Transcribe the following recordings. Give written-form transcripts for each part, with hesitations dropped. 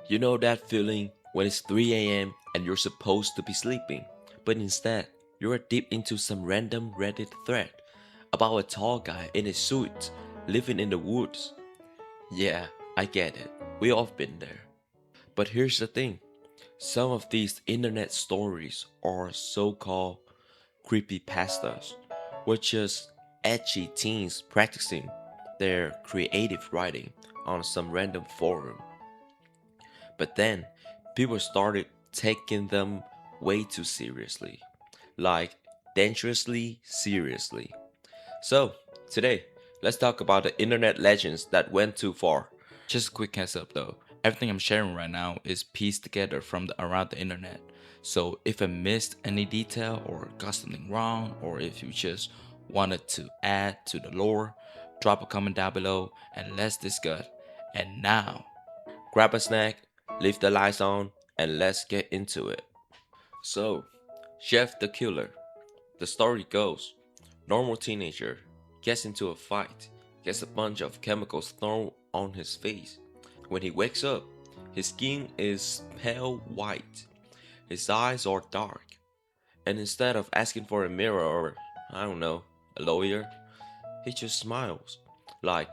You know that feeling when it's 3 a.m. and you're supposed to be sleeping, but instead you're deep into some random Reddit thread about a tall guy in a suit living in the woods. Yeah, I get it. We all been there. But here's the thing. Some of these internet stories are so-called creepypastas, which is edgy teens practicing their creative writing on some random forum. But then people started taking them way too seriously, like dangerously seriously. So, today, let's talk about the internet legends that went too far. Just a quick heads up though, everything I'm sharing right now is pieced together from around the internet. So if I missed any detail or got something wrong, or if you just wanted to add to the lore, drop a comment down below and let's discuss. And now, Grab a snack, leave the lights on, and let's get into it. So, Chef the Killer. The story goes normal teenager gets into a fight, gets a bunch of chemicals thrown on his face. When he wakes up, his skin is pale white, his eyes are dark, and instead of asking for a mirror or, I don't know, a lawyer, he just smiles like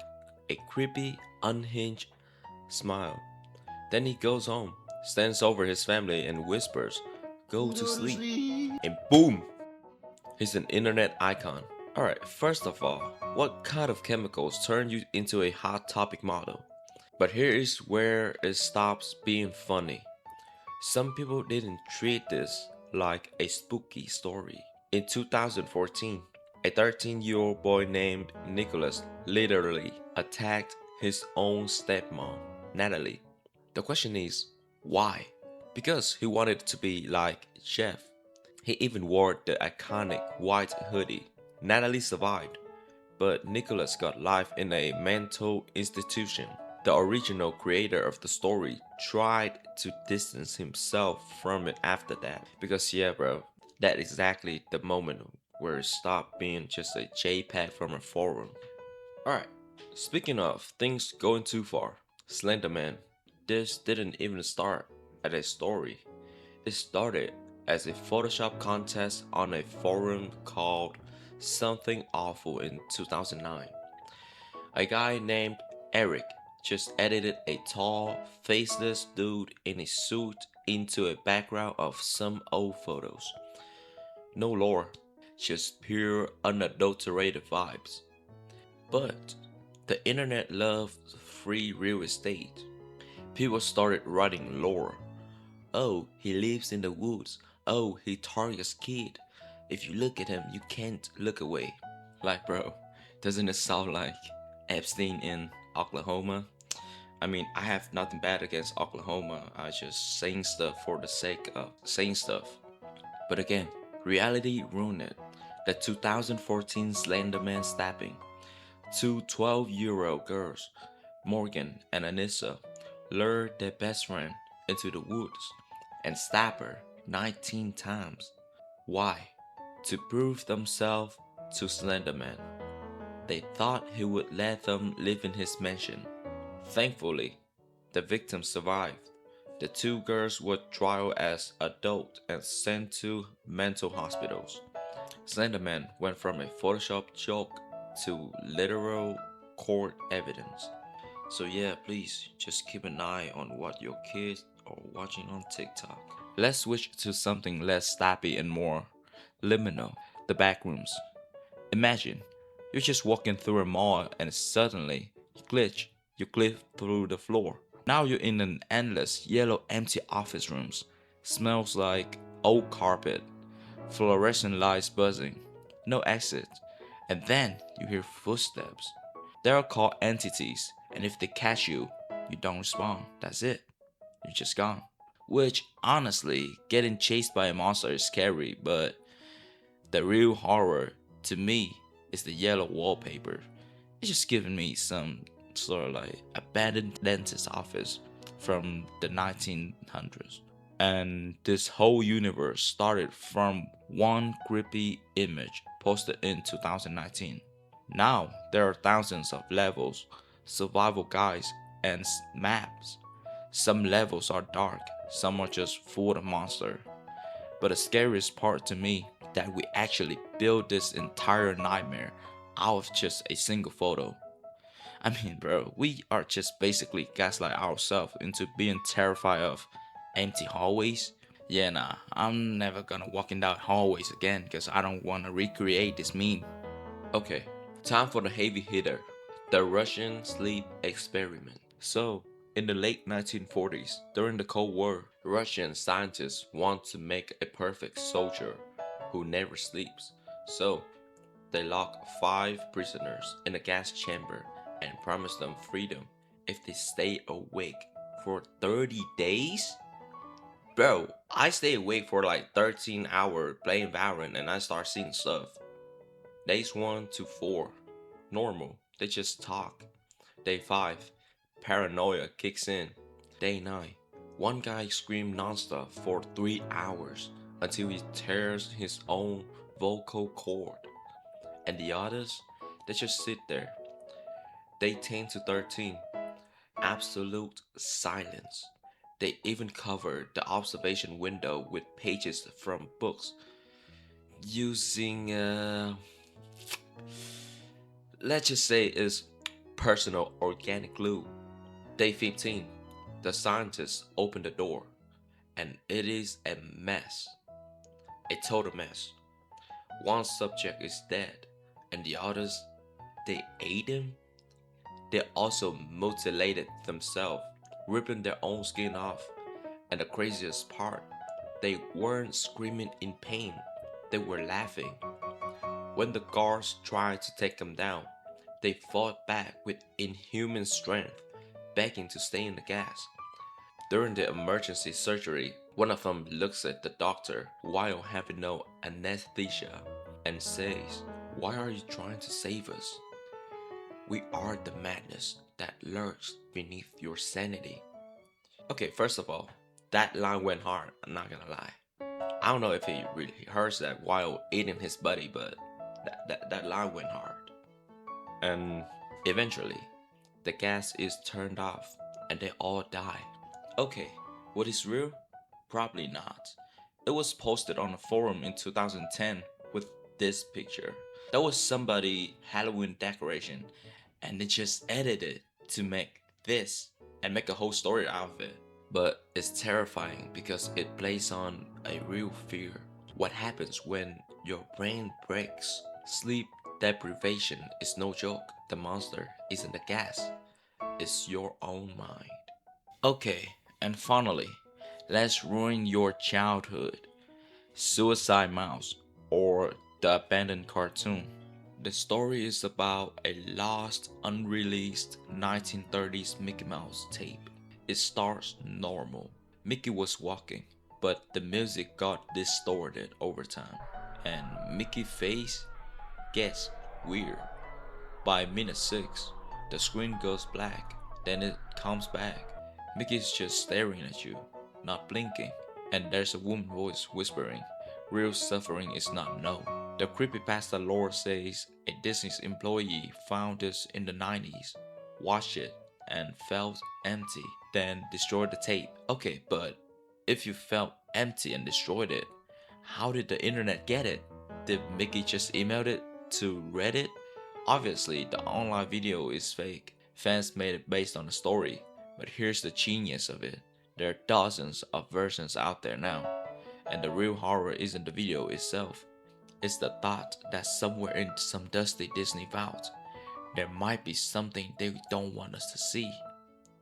a creepy, unhinged smile. Then he goes home, stands over his family, and whispers, "Go to sleep." And boom! He's an internet icon. Alright, first of all, what kind of chemicals turn you into a hot topic model? But here is where it stops being funny. Some people didn't treat this like a spooky story. In 2014, a 13-year-old boy named Nicholas literally attacked his own stepmom, Natalie. The question is, why? Because he wanted to be like Chef. He even wore the iconic white hoodie. Natalie survived, but Nicholas got life in a mental institution. The original creator of the story tried to distance himself from it after that. Because yeah, bro, that exactly the moment where it stopped being just a JPEG from a forum. Alright, speaking of things going too far, Slender Man. This didn't even start as a story. It started as a Photoshop contest on a forum called Something Awful in 2009. A guy named Eric just edited a tall, faceless dude in a suit into a background of some old photos. No lore, just pure unadulterated vibes. But the internet loves free real estate. People started writing lore. Oh, he lives in the woods. Oh, he targets kid. If you look at him, you can't look away. like bro, doesn't it sound like Epstein in Oklahoma? I mean, I have nothing bad against Oklahoma. I just saying stuff for the sake of saying stuff. But again, reality ruined it. The 2014 Slender Man stabbing. Two 12-year-old girls, Morgan and Anissa, lured their best friend into the woods and stabbed her 19 times. Why? To prove themselves to Slender Man. They thought he would let them live in his mansion. Thankfully, the victims survived. The two girls were tried as adults and sent to mental hospitals. Slenderman went from a Photoshop joke to literal court evidence. So yeah, please just keep an eye on what your kids are watching on TikTok. Let's switch to something less snappy and more liminal. The backrooms. Imagine you're just walking through a mall and suddenly you clip through the floor. Now you're in an endless yellow empty office rooms. Smells like old carpet, fluorescent lights buzzing, no exit. And then you hear footsteps. They are called entities, and if they catch you, you don't respond. That's it. You're just gone. Which honestly, getting chased by a monster is scary, but the real horror to me is the yellow wallpaper. It's just giving me some sort of like abandoned dentist office from the 1900s. And this whole universe started from one creepy image posted in 2019. Now there are thousands of levels, survival guides, and maps. Some levels are dark, some are just full of monster. But the scariest part to me that we actually built this entire nightmare out of just a single photo. I mean, bro, we are just basically gaslight ourselves into being terrified of empty hallways. Yeah, nah, I'm never gonna walk in that hallways again because I don't wanna recreate this meme. Okay, time for the heavy hitter, the Russian sleep experiment. So, in the late 1940s, during the Cold War, Russian scientists want to make a perfect soldier who never sleeps. So, they lock 5 prisoners in a gas chamber and promise them freedom if they stay awake for 30 days? Bro, I stay awake for like 13 hours playing Valorant and I start seeing stuff. Days 1 to 4, normal, they just talk. Day 5, paranoia kicks in. Day 9, one guy screams nonstop for 3 hours until he tears his own vocal cord. And the others, they just sit there. Day 10 to 13, absolute silence. They even cover the observation window with pages from books using let's just say is personal organic glue. Day 15, the scientists open the door and it is a mess. A total mess. One subject is dead and the others, they ate him. They also mutilated themselves, ripping their own skin off. And the craziest part, they weren't screaming in pain, they were laughing. When the guards tried to take them down, they fought back with inhuman strength, begging to stay in the gas. During the emergency surgery, one of them looks at the doctor while having no anesthesia and says, "Why are you trying to save us? We are the madness that lurks beneath your sanity." Okay, first of all, that line went hard, I'm not gonna lie. I don't know if he really heard that while eating his buddy, but that line went hard. And eventually, the gas is turned off and they all die. Okay, what is real? Probably not. It was posted on a forum in 2010 with this picture. That was somebody Halloween decoration and they just edited to make this and make a whole story out of it. But it's terrifying because it plays on a real fear. What happens when your brain breaks? Sleep deprivation is no joke. The monster isn't the gas, it's your own mind. Okay, and finally, let's ruin your childhood. Suicide Mouse or the abandoned cartoon. The story is about a lost, unreleased 1930s Mickey Mouse tape. It starts normal. Mickey was walking, but the music got distorted over time, and Mickey's face gets weird. By minute 6, the screen goes black, then it comes back. Mickey's just staring at you, not blinking, and there's a woman voice whispering, "Real suffering is not known." The Creepypasta lore says a Disney's employee found this in the 90s, watched it, and felt empty, then destroyed the tape. Okay, but if you felt empty and destroyed it, how did the internet get it? Did Mickey just email it to Reddit? Obviously, the online video is fake. Fans made it based on the story, but here's the genius of it. There are dozens of versions out there now, and the real horror isn't the video itself. It's the thought that somewhere in some dusty Disney vault, there might be something they don't want us to see.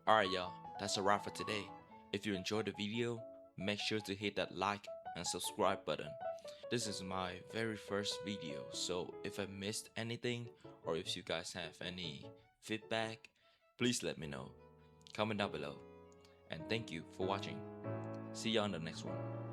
Alright y'all, that's a wrap for today. If you enjoyed the video, make sure to hit that like and subscribe button. This is my very first video, so if I missed anything or if you guys have any feedback, please let me know. Comment down below. And thank you for watching. See you on the next one.